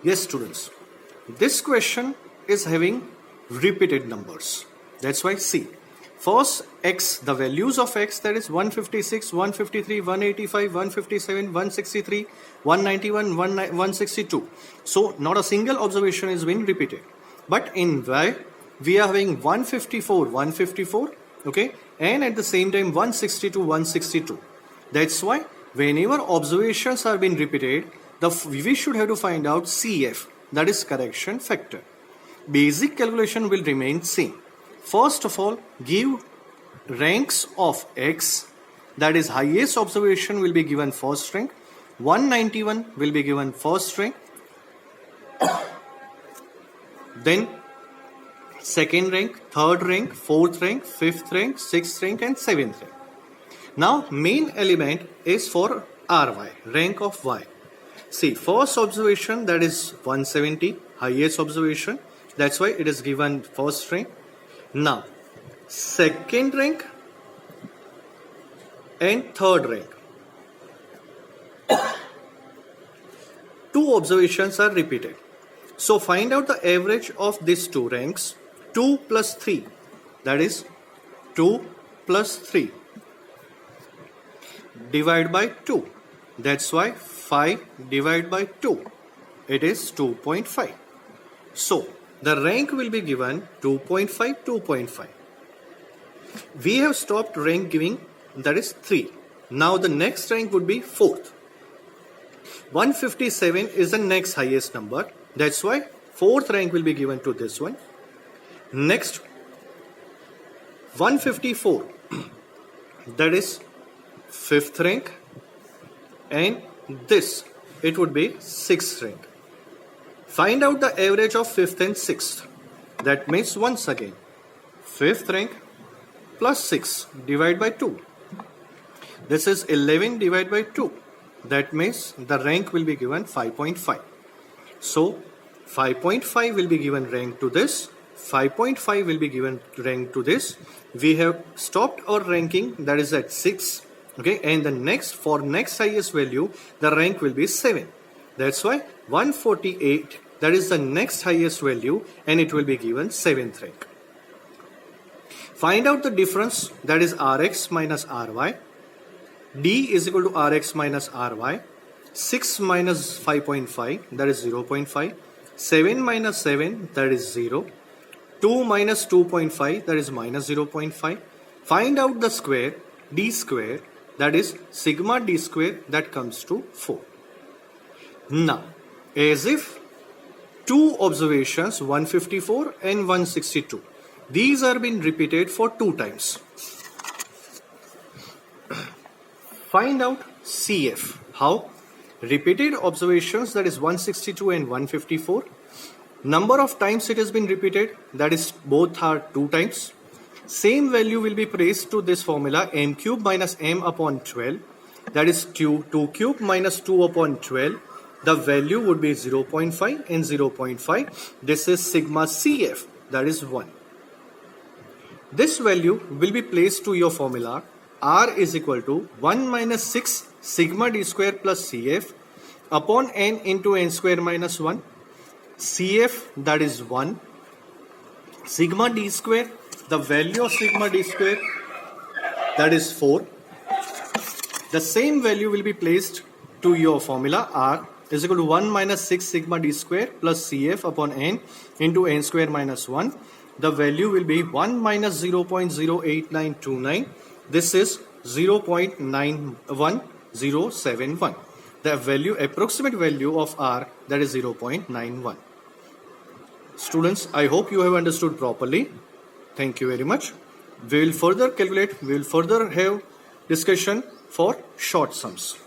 Yes, students. This question is having repeated numbers. That's why see. First x, the values of x, that is 156, 153, 185, 157, 163, 191, 162. So not a single observation is being repeated. But in y, we are having 154, 154, okay, and at the same time 162, 162. That's why whenever observations are being repeated, we should have to find out CF, that is correction factor. Basic calculation will remain same. First of all, give ranks of x, that is highest observation will be given first rank, 191 will be given first rank, then second rank, third rank, fourth rank, fifth rank, sixth rank and seventh rank. Now main element is for Ry, rank of y. See, first observation, that is 170, highest observation, that's why it is given first rank. Now second rank and third rank, two observations are repeated. So find out the average of these two ranks. 2 plus 3, that is 2 plus 3 divided by 2, that's why 5 divided by 2, it is 2.5. So the rank will be given 2.5, 2.5. We have stopped rank giving, that is 3. Now the next rank would be 4th. 157 is the next highest number, that's why 4th rank will be given to this one. Next 154, that is 5th rank, and this it would be 6th rank. Find out the average of 5th and 6th. That means once again 5th rank plus 6 divided by 2. This is 11 divided by 2. That means the rank will be given 5.5. So 5.5 will be given rank to this. 5.5 will be given rank to this. We have stopped our ranking, that is at 6. Okay, and the next, for next highest value, the rank will be 7. That's why 148, that is the next highest value, and it will be given 7th rank. Find out the difference, that is Rx minus Ry. D is equal to Rx minus Ry. 6 minus 5.5, that is 0.5. 7 minus 7, that is 0. 2 minus 2.5, that is minus 0.5. Find out the square, d square, that is sigma d square, that comes to 4. Now, as if two observations, 154 and 162, these are being repeated for 2 times. Find out CF. How? Repeated observations, that is 162 and 154. Number of times it has been repeated, that is both are 2 times. Same value will be placed to this formula, m cube minus m upon 12, that is 2 cube minus 2 upon 12. The value would be 0.5 and 0.5. This is sigma CF, that is 1. This value will be placed to your formula, R is equal to 1 minus 6 sigma d square plus CF upon n into n square minus 1. CF, that is 1. Sigma d square, the value of sigma d square, that is 4. The same value will be placed to your formula, R is equal to 1 minus 6 sigma d square plus CF upon n into n square minus 1. The value will be 1 minus 0.08929. This is 0.91071. The value, approximate value of R, that is 0.91. Students, I hope you have understood properly. Thank you very much. We will further calculate, we will further have discussion for short sums.